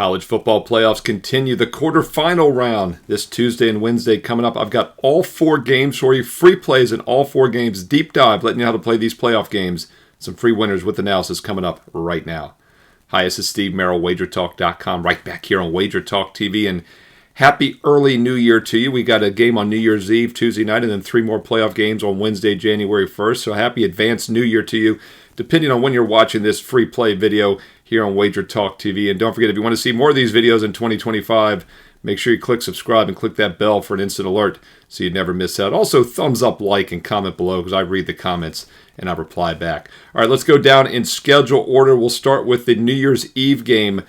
College football playoffs continue. The quarterfinal round this Tuesday and Wednesday coming up. I've got all 4 games for you. Free plays in all 4 games. Deep dive, letting you know how to play these playoff games. Some free winners with analysis coming up right now. Hi, this is Steve Merril, WagerTalk.com. Right back here on WagerTalk TV. And happy early New Year to you. We got a game on New Year's Eve, Tuesday night, and then 3 more playoff games on Wednesday, January 1st. So happy advanced New Year to you, depending on when you're watching this free play video here on WagerTalk TV. And don't forget, if you want to see more of these videos in 2025, make sure you click subscribe and click that bell for an instant alert so you never miss out. Also, thumbs up, like, and comment below because I read the comments and I reply back. All right, let's go down in schedule order. We'll start with the New Year's Eve game,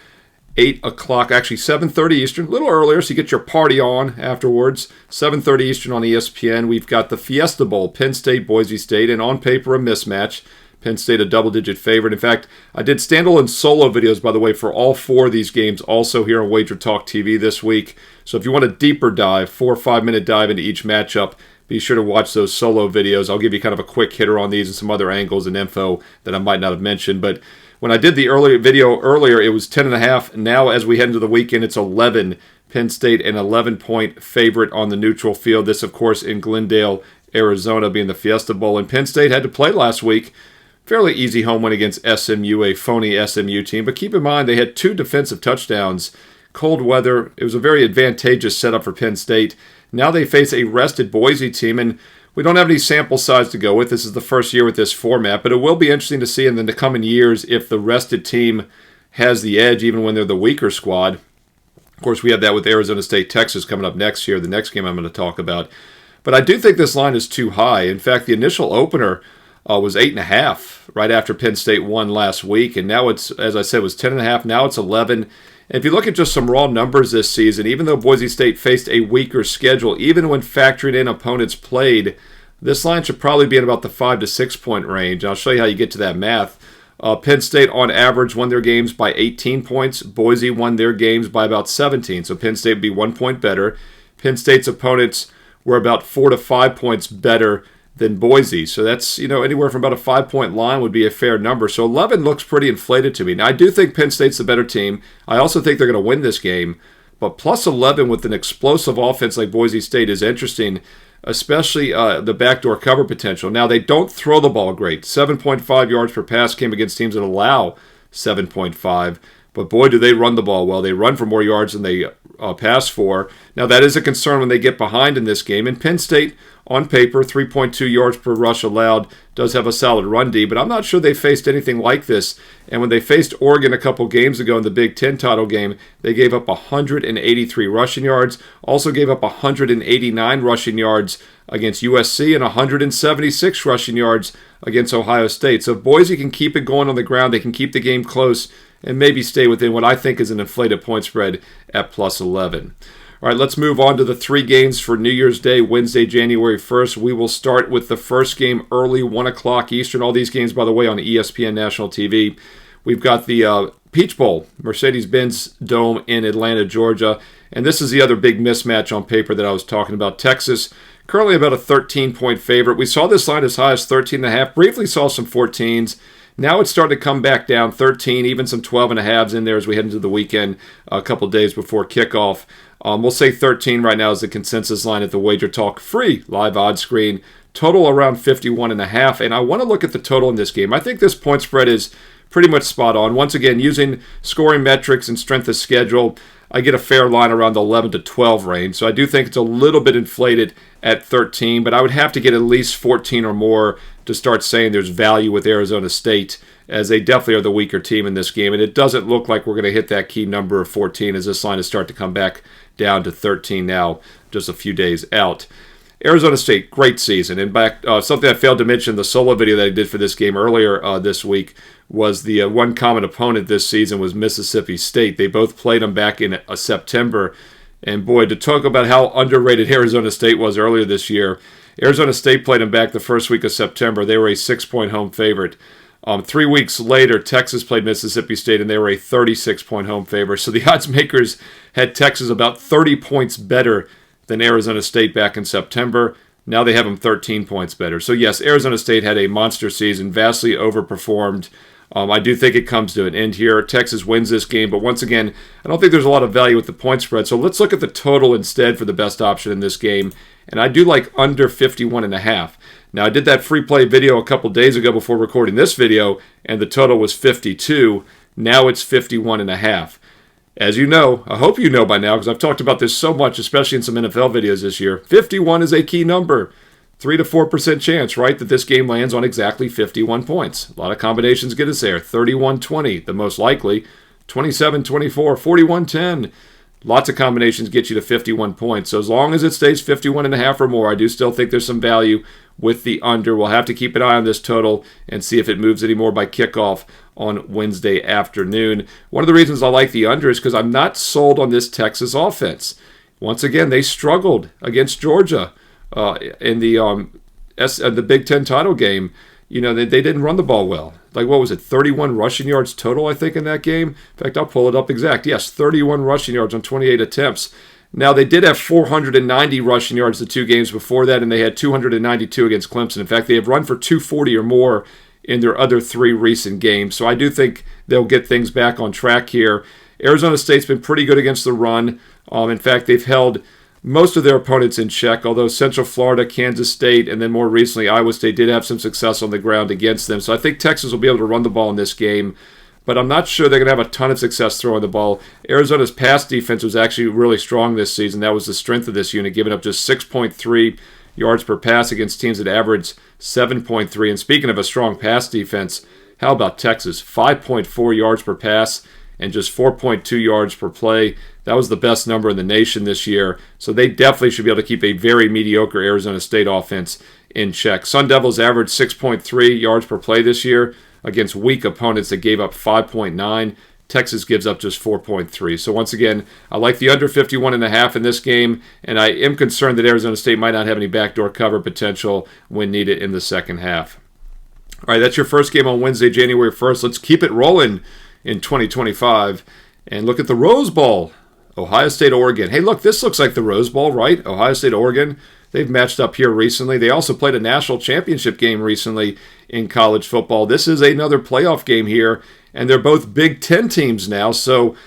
8 o'clock, actually 7:30 Eastern, a little earlier so you get your party on afterwards. 7:30 Eastern on ESPN. We've got the Fiesta Bowl, Penn State, Boise State, and on paper a mismatch. Penn State a double-digit favorite. In fact, I did standalone solo videos, by the way, for all 4 of these games also here on WagerTalk TV this week. So if you want a deeper dive, 4 or 5 minute dive into each matchup, be sure to watch those solo videos. I'll give you kind of a quick hitter on these and some other angles and info that I might not have mentioned. But when I did the video earlier, it was 10.5. Now as we head into the weekend, it's 11. Penn State an 11-point favorite on the neutral field. This, of course, in Glendale, Arizona, being the Fiesta Bowl. And Penn State had to play last week. Fairly easy home win against SMU, a phony SMU team. But keep in mind, they had 2 defensive touchdowns. Cold weather. It was a very advantageous setup for Penn State. Now they face a rested Boise team, and we don't have any sample size to go with. This is the first year with this format, but it will be interesting to see in the coming years if the rested team has the edge, even when they're the weaker squad. Of course, we have that with Arizona State, Texas coming up next year, the next game I'm going to talk about. But I do think this line is too high. In fact, the initial opener was 8.5 right after Penn State won last week, and now it's, as I said, was 10.5. Now it's 11. And if you look at just some raw numbers this season, even though Boise State faced a weaker schedule, even when factoring in opponents played, this line should probably be in about the 5 to 6 point range. I'll show you how you get to that math. Penn State, on average, won their games by 18 points. Boise won their games by about 17. So Penn State would be 1 point better. Penn State's opponents were about 4 to 5 points better than Boise. So that's, anywhere from about a 5-point line would be a fair number. So 11 looks pretty inflated to me. Now, I do think Penn State's the better team. I also think they're going to win this game. But plus 11 with an explosive offense like Boise State is interesting, especially the backdoor cover potential. Now, they don't throw the ball great. 7.5 yards per pass came against teams that allow 7.5. But boy, do they run the ball well. They run for more yards than they pass for. Now, that is a concern when they get behind in this game. And Penn State, on paper, 3.2 yards per rush allowed, does have a solid run D, but I'm not sure they faced anything like this. And when they faced Oregon a couple games ago in the Big Ten title game, they gave up 183 rushing yards, also gave up 189 rushing yards against USC and 176 rushing yards against Ohio State. So if Boise can keep it going on the ground, they can keep the game close and maybe stay within what I think is an inflated point spread at plus 11. All right, let's move on to the 3 games for New Year's Day, Wednesday, January 1st. We will start with the first game early, 1 o'clock Eastern. All these games, by the way, on ESPN National TV. We've got the Peach Bowl, Mercedes-Benz Dome in Atlanta, Georgia. And this is the other big mismatch on paper that I was talking about. Texas, currently about a 13-point favorite. We saw this line as high as 13.5. Briefly saw some 14s. Now it's starting to come back down, 13, even some 12.5s in there as we head into the weekend a couple days before kickoff. We'll say 13 right now is the consensus line at the WagerTalk free live odds screen. Total around 51.5, and I want to look at the total in this game. I think this point spread is pretty much spot on. Once again, using scoring metrics and strength of schedule, I get a fair line around the 11 to 12 range. So I do think it's a little bit inflated at 13, but I would have to get at least 14 or more to start saying there's value with Arizona State, as they definitely are the weaker team in this game. And it doesn't look like we're going to hit that key number of 14 as this line is starting to come back down to 13 now, just a few days out. Arizona State, great season. In fact, something I failed to mention, the solo video that I did for this game earlier this week was the one common opponent this season was Mississippi State. They both played them back in September. And boy, to talk about how underrated Arizona State was earlier this year, Arizona State played them back the first week of September. They were a 6-point home favorite. 3 weeks later, Texas played Mississippi State, and they were a 36-point home favorite. So the odds makers had Texas about 30 points better than Arizona State back in September. Now they have them 13 points better. So yes, Arizona State had a monster season, vastly overperformed I do think it comes to an end here. Texas wins this game, but once again, I don't think there's a lot of value with the point spread. So let's look at the total instead for the best option in this game. And I do like under 51.5. Now, I did that free play video a couple days ago before recording this video, and the total was 52. Now it's 51.5. As you know, I hope you know by now, because I've talked about this so much, especially in some NFL videos this year, 51 is a key number. 3 to 4% chance, right, that this game lands on exactly 51 points. A lot of combinations get us there. 31-20, the most likely. 27-24, 41-10. Lots of combinations get you to 51 points. So as long as it stays 51.5 or more, I do still think there's some value with the under. We'll have to keep an eye on this total and see if it moves any more by kickoff on Wednesday afternoon. One of the reasons I like the under is because I'm not sold on this Texas offense. Once again, they struggled against Georgia in the Big Ten title game. They didn't run the ball well. Like, what was it, 31 rushing yards total, I think, in that game? In fact, I'll pull it up exact. Yes, 31 rushing yards on 28 attempts. Now, they did have 490 rushing yards the 2 games before that, and they had 292 against Clemson. In fact, they have run for 240 or more in their other 3 recent games. So I do think they'll get things back on track here. Arizona State's been pretty good against the run. In fact, they've held most of their opponents in check, although Central Florida, Kansas State, and then more recently Iowa State did have some success on the ground against them. So I think Texas will be able to run the ball in this game, but I'm not sure they're going to have a ton of success throwing the ball. Arizona's pass defense was actually really strong this season. That was the strength of this unit, giving up just 6.3 yards per pass against teams that average 7.3. And speaking of a strong pass defense, how about Texas? 5.4 yards per pass and just 4.2 yards per play. That was the best number in the nation this year. So they definitely should be able to keep a very mediocre Arizona State offense in check. Sun Devils averaged 6.3 yards per play this year against weak opponents that gave up 5.9. Texas gives up just 4.3. So once again, I like the under 51.5 in this game, and I am concerned that Arizona State might not have any backdoor cover potential when needed in the second half. All right, that's your first game on Wednesday, January 1st. Let's keep it rolling in 2025 and look at the Rose Bowl. Ohio State, Oregon. Hey, look, this looks like the Rose Bowl, right? Ohio State, Oregon. They've matched up here recently. They also played a national championship game recently in college football. This is another playoff game here, and they're both Big Ten teams now, so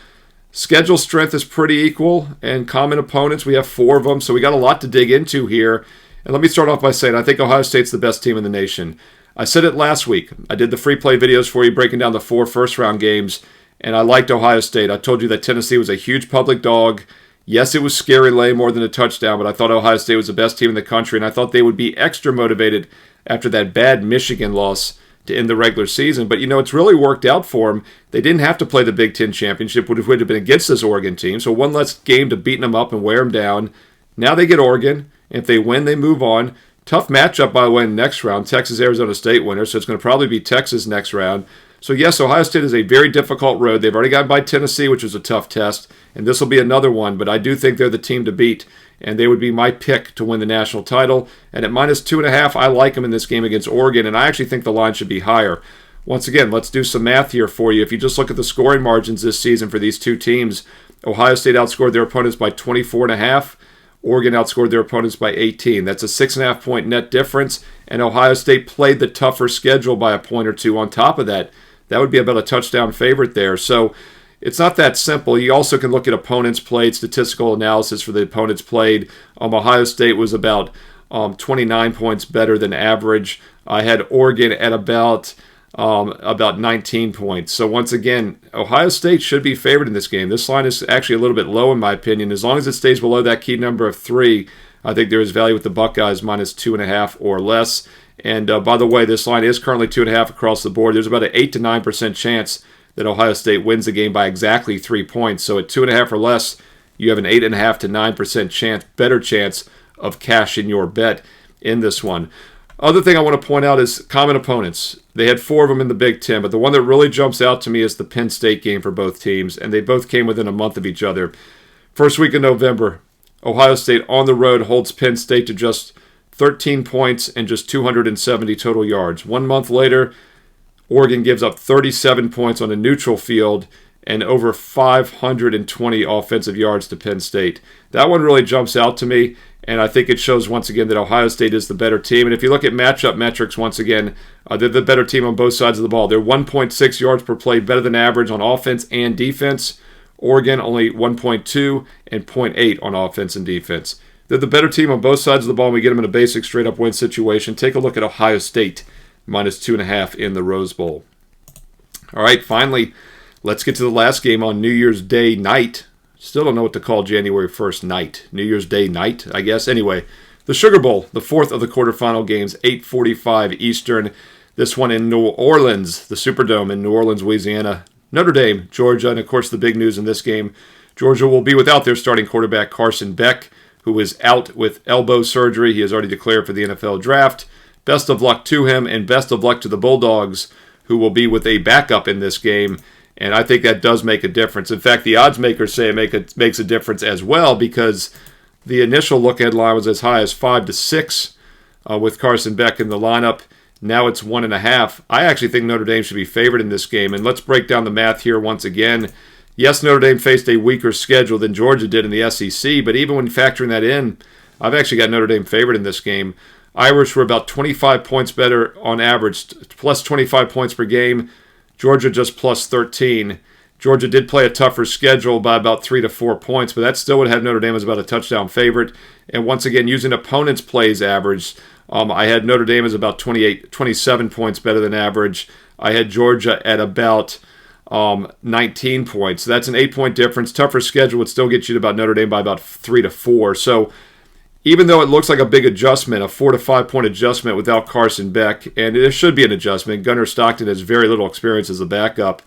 schedule strength is pretty equal, and common opponents, we have 4 of them, so we got a lot to dig into here. And let me start off by saying I think Ohio State's the best team in the nation. I said it last week. I did the free play videos for you breaking down the 4 first-round games, and I liked Ohio State. I told you that Tennessee was a huge public dog. Yes, it was scary lay more than a touchdown, but I thought Ohio State was the best team in the country, and I thought they would be extra motivated after that bad Michigan loss to end the regular season. But, it's really worked out for them. They didn't have to play the Big Ten championship, which would have been against this Oregon team, so one less game to beating them up and wear them down. Now they get Oregon, and if they win, they move on. Tough matchup, by the way, in the next round. Texas-Arizona State winner, so it's going to probably be Texas next round. So, yes, Ohio State is a very difficult road. They've already gotten by Tennessee, which was a tough test, and this will be another one, but I do think they're the team to beat, and they would be my pick to win the national title. And at -2.5, I like them in this game against Oregon, and I actually think the line should be higher. Once again, let's do some math here for you. If you just look at the scoring margins this season for these two teams, Ohio State outscored their opponents by 24.5. Oregon outscored their opponents by 18. That's a 6.5-point net difference, and Ohio State played the tougher schedule by a point or two on top of that. That would be about a touchdown favorite there. So it's not that simple. You also can look at opponents played, statistical analysis for the opponents played. Ohio State was about 29 points better than average. I had Oregon at about 19 points. So once again, Ohio State should be favored in this game. This line is actually a little bit low in my opinion. As long as it stays below that key number of 3, I think there is value with the Buckeyes -2.5 or less. And by the way, this line is currently 2.5 across the board. There's about an 8 to 9% chance that Ohio State wins the game by exactly 3 points. So at 2.5 or less, you have an 8.5 to 9% chance, better chance of cashing your bet in this one. Other thing I want to point out is common opponents. They had 4 of them in the Big Ten, but the one that really jumps out to me is the Penn State game for both teams, and they both came within a month of each other. First week of November, Ohio State on the road holds Penn State to just 13 points and just 270 total yards. 1 month later, Oregon gives up 37 points on a neutral field and over 520 offensive yards to Penn State. That one really jumps out to me, and I think it shows once again that Ohio State is the better team. And if you look at matchup metrics once again, they're the better team on both sides of the ball. They're 1.6 yards per play better than average on offense and defense. Oregon only 1.2 and 0.8 on offense and defense. They're the better team on both sides of the ball, and we get them in a basic straight-up win situation. Take a look at Ohio State, minus 2.5 in the Rose Bowl. All right, finally, let's get to the last game on New Year's Day night. Still don't know what to call January 1st night. New Year's Day night, I guess. Anyway, the Sugar Bowl, the fourth of the quarterfinal games, 8:45 Eastern. This one in New Orleans, the Superdome in New Orleans, Louisiana. Notre Dame, Georgia, and of course the big news in this game, Georgia will be without their starting quarterback Carson Beck, who is out with elbow surgery. He has already declared for the NFL draft. Best of luck to him, and best of luck to the Bulldogs, who will be with a backup in this game. And I think that does make a difference. In fact, the odds makers say it makes a difference as well, because the initial look-ahead line was as high as 5-6 with Carson Beck in the lineup. Now it's 1.5. I actually think Notre Dame should be favored in this game. And let's break down the math here once again. Yes, Notre Dame faced a weaker schedule than Georgia did in the SEC, but even when factoring that in, I've actually got Notre Dame favored in this game. Irish were about 25 points better on average, plus 25 points per game. Georgia just plus 13. Georgia did play a tougher schedule by about 3 to 4 points, but that still would have Notre Dame as about a touchdown favorite. And once again, using opponents' plays average, I had Notre Dame as about 27 points better than average. I had Georgia at about 19 points. So that's an 8-point difference. Tougher schedule would still get you to about Notre Dame by about 3 to 4. So even though it looks like a big adjustment, a 4 to 5 point adjustment without Carson Beck, and there should be an adjustment, Gunnar Stockton has very little experience as a backup,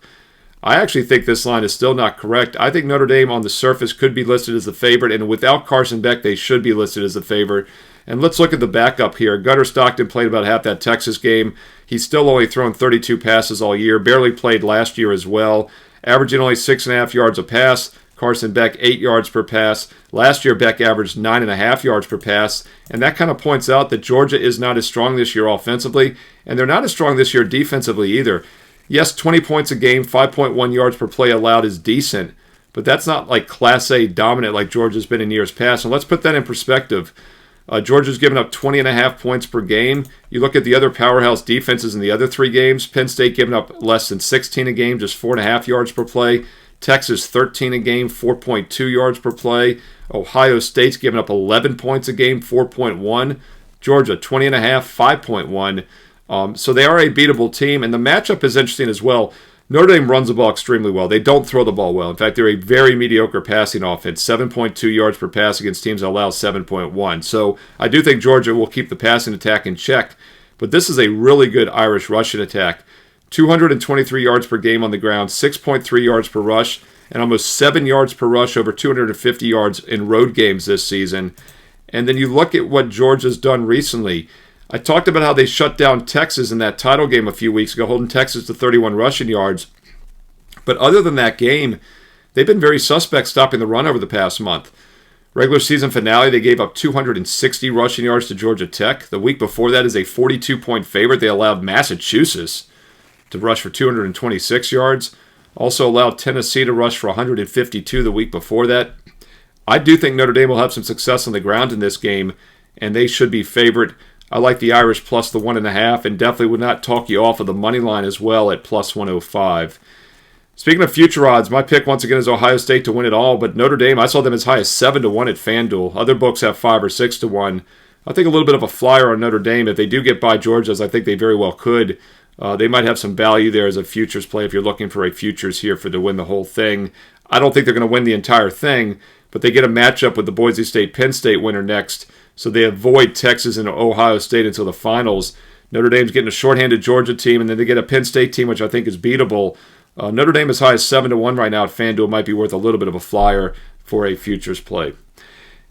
I actually think this line is still not correct. I think Notre Dame on the surface could be listed as the favorite, and without Carson Beck, they should be listed as the favorite. And let's look at the backup here. Gunnar Stockton played about half that Texas game. He's still only thrown 32 passes all year, barely played last year as well, averaging only 6.5 yards a pass. Carson Beck, 8 yards per pass. Last year, Beck averaged 9.5 yards per pass. And that kind of points out that Georgia is not as strong this year offensively, and they're not as strong this year defensively either. Yes, 20 points a game, 5.1 yards per play allowed is decent, but that's not like Class A dominant like Georgia's been in years past. And let's put that in perspective. Georgia's given up 20.5 points per game. You look at the other powerhouse defenses in the other 3 games. Penn State giving up less than 16 a game, just 4.5 yards per play. Texas 13 a game, 4.2 yards per play. Ohio State's giving up 11 points a game, 4.1. Georgia 20.5, 5.1. So they are a beatable team, and the matchup is interesting as well. Notre Dame runs the ball extremely well. They don't throw the ball well. In fact, they're a very mediocre passing offense, 7.2 yards per pass against teams that allow 7.1. So I do think Georgia will keep the passing attack in check, but this is a really good Irish rushing attack. 223 yards per game on the ground, 6.3 yards per rush, and almost 7 yards per rush over 250 yards in road games this season. And then you look at what Georgia's done recently. I talked about how they shut down Texas in that title game a few weeks ago, holding Texas to 31 rushing yards. But other than that game, they've been very suspect stopping the run over the past month. Regular season finale, they gave up 260 rushing yards to Georgia Tech. The week before that is a 42-point favorite. They allowed Massachusetts to rush for 226 yards. Also allowed Tennessee to rush for 152 the week before that. I do think Notre Dame will have some success on the ground in this game, and they should be favored. I like the Irish plus the 1.5, and definitely would not talk you off of the money line as well at plus 105. Speaking of future odds, my pick once again is Ohio State to win it all, but Notre Dame, I saw them as high as 7-1 at FanDuel. Other books have 5 or 6-1. I think a little bit of a flyer on Notre Dame. If they do get by Georgia, as I think they very well could, they might have some value there as a futures play if you're looking for a futures here to win the whole thing. I don't think they're going to win the entire thing, but they get a matchup with the Boise State Penn State winner next, so they avoid Texas and Ohio State until the finals. Notre Dame's getting a shorthanded Georgia team, and then they get a Penn State team, which I think is beatable. Notre Dame as high as 7-1 right now at FanDuel might be worth a little bit of a flyer for a futures play.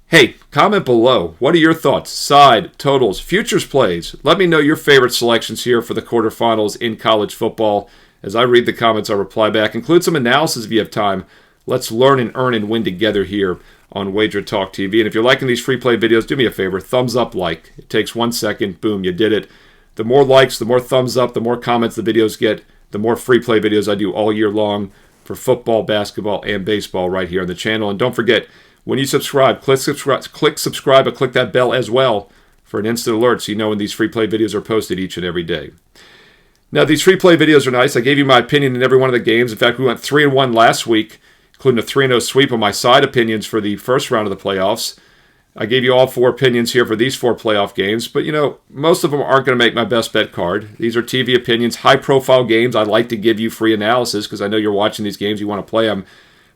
Hey, comment below. What are your thoughts? Side, totals, futures plays. Let me know your favorite selections here for the quarterfinals in college football. As I read the comments, I'll reply back. Include some analysis if you have time. Let's learn and earn and win together here on WagerTalk TV. And if you're liking these free play videos, do me a favor. Thumbs up, like. It takes 1 second. Boom, you did it. The more likes, the more thumbs up, the more comments the videos get, the more free play videos I do all year long. for football, basketball, and baseball right here on the channel. And don't forget, when you subscribe, click subscribe, but click that bell as well for an instant alert so you know when these free play videos are posted each and every day. Now, these free play videos are nice. I gave you my opinion in every one of the games. In fact, we went 3-1 last week, including a 3-0 sweep on my side opinions for the first round of the playoffs. I gave you all 4 opinions here for these 4 playoff games, but most of them aren't going to make my best bet card. These are TV opinions, high-profile games. I like to give you free analysis because I know you're watching these games, you want to play them.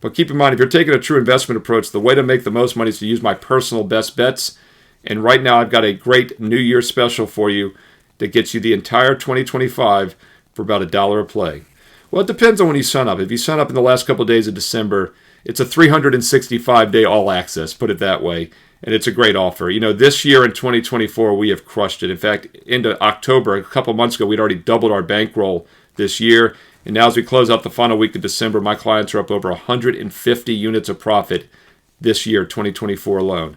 But keep in mind, if you're taking a true investment approach, the way to make the most money is to use my personal best bets. And right now, I've got a great New Year special for you that gets you the entire 2025 for about $1 a play. Well, it depends on when you sign up. If you sign up in the last couple of days of December, it's a 365-day all-access, put it that way. And it's a great offer. This year in 2024, we have crushed it. In fact, into October, a couple months ago, we'd already doubled our bankroll this year. And now as we close out the final week of December, my clients are up over 150 units of profit this year, 2024 alone.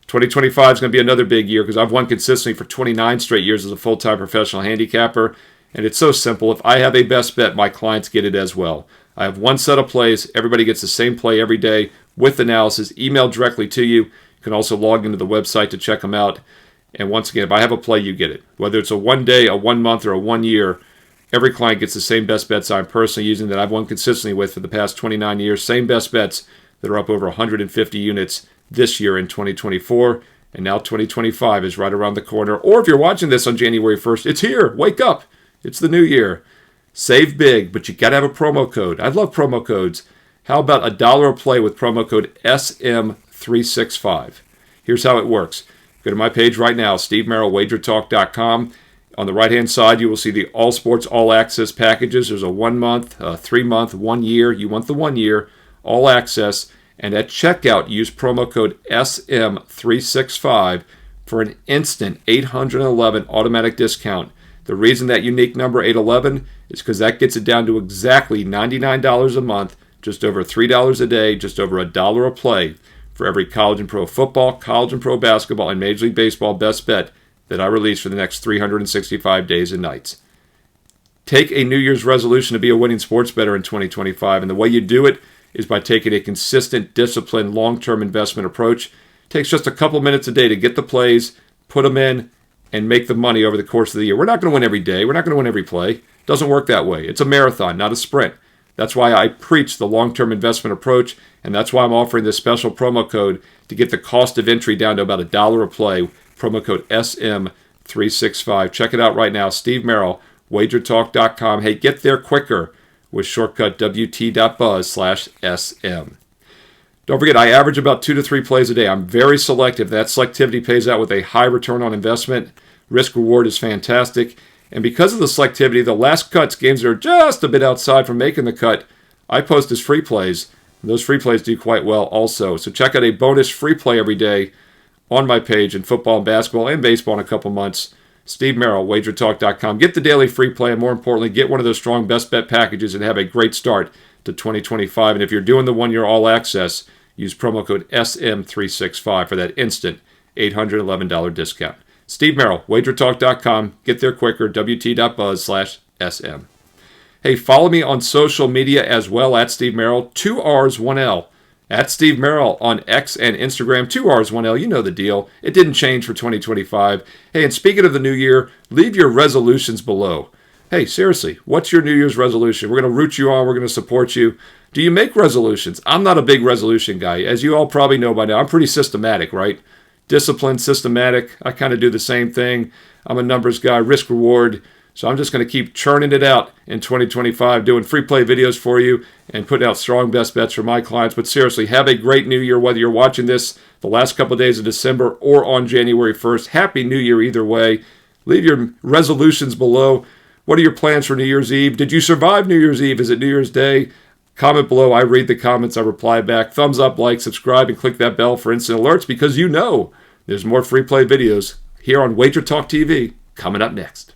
2025 is going to be another big year because I've won consistently for 29 straight years as a full-time professional handicapper. And it's so simple. If I have a best bet, my clients get it as well. I have one set of plays. Everybody gets the same play every day with analysis, emailed directly to you. You can also log into the website to check them out. And once again, if I have a play, you get it. Whether it's a 1 day, a 1 month, or a 1 year, every client gets the same best bets I'm personally using that I've won consistently with for the past 29 years. Same best bets that are up over 150 units this year in 2024. And now 2025 is right around the corner. Or if you're watching this on January 1st, it's here. Wake up. It's the new year. Save big, but you got to have a promo code. I love promo codes. How about $1 a play with promo code SM365? Here's how it works. Go to my page right now, Steve Merril, WagerTalk.com. On the right-hand side, you will see the All Sports All Access packages. There's a 1 month, a 3 month, 1 year. You want the 1 year, all access. And at checkout, use promo code SM365 for an instant $811 automatic discount. The reason that unique number 811 is because that gets it down to exactly $99 a month, just over $3 a day, just over $1 a play for every college and pro football, college and pro basketball, and Major League Baseball best bet that I release for the next 365 days and nights. Take a New Year's resolution to be a winning sports bettor in 2025, and the way you do it is by taking a consistent, disciplined, long-term investment approach. It takes just a couple minutes a day to get the plays, put them in, and make the money over the course of the year. We're not going to win every day. We're not going to win every play. It doesn't work that way. It's a marathon, not a sprint. That's why I preach the long-term investment approach, and that's why I'm offering this special promo code to get the cost of entry down to about $1 a play. Promo code SM365. Check it out right now. Steve Merril, WagerTalk.com. Hey, get there quicker with shortcut WT.buzz/SM. Don't forget, I average about 2 to 3 plays a day. I'm very selective. That selectivity pays out with a high return on investment. Risk reward is fantastic. And because of the selectivity, the last cuts, games that are just a bit outside from making the cut, I post as free plays. And those free plays do quite well also. So check out a bonus free play every day on my page in football and basketball and baseball in a couple months. Steve Merril, WagerTalk.com. Get the daily free play, and more importantly, get one of those strong best bet packages and have a great start to 2025. And if you're doing the 1 year all access, use promo code SM365 for that instant $811 discount. Steve Merril, WagerTalk.com. Get there quicker, WT.buzz/SM. Hey, follow me on social media as well, at Steve Merril, 2 R's, 1 L. At Steve Merril on X and Instagram, 2 R's, 1 L. You know the deal. It didn't change for 2025. Hey, and speaking of the new year, leave your resolutions below. Hey, seriously, what's your New Year's resolution? We're going to root you on. We're going to support you. Do you make resolutions? I'm not a big resolution guy. As you all probably know by now, I'm pretty systematic, right? Disciplined, systematic. I kind of do the same thing. I'm a numbers guy, risk reward. So I'm just going to keep churning it out in 2025, doing free play videos for you and putting out strong best bets for my clients. But seriously, have a great New Year, whether you're watching this the last couple of days of December or on January 1st. Happy New Year either way. Leave your resolutions below. What are your plans for New Year's Eve? Did you survive New Year's Eve? Is it New Year's Day? Comment below. I read the comments. I reply back. Thumbs up, like, subscribe, and click that bell for instant alerts because you know there's more free play videos here on Wager Talk TV coming up next.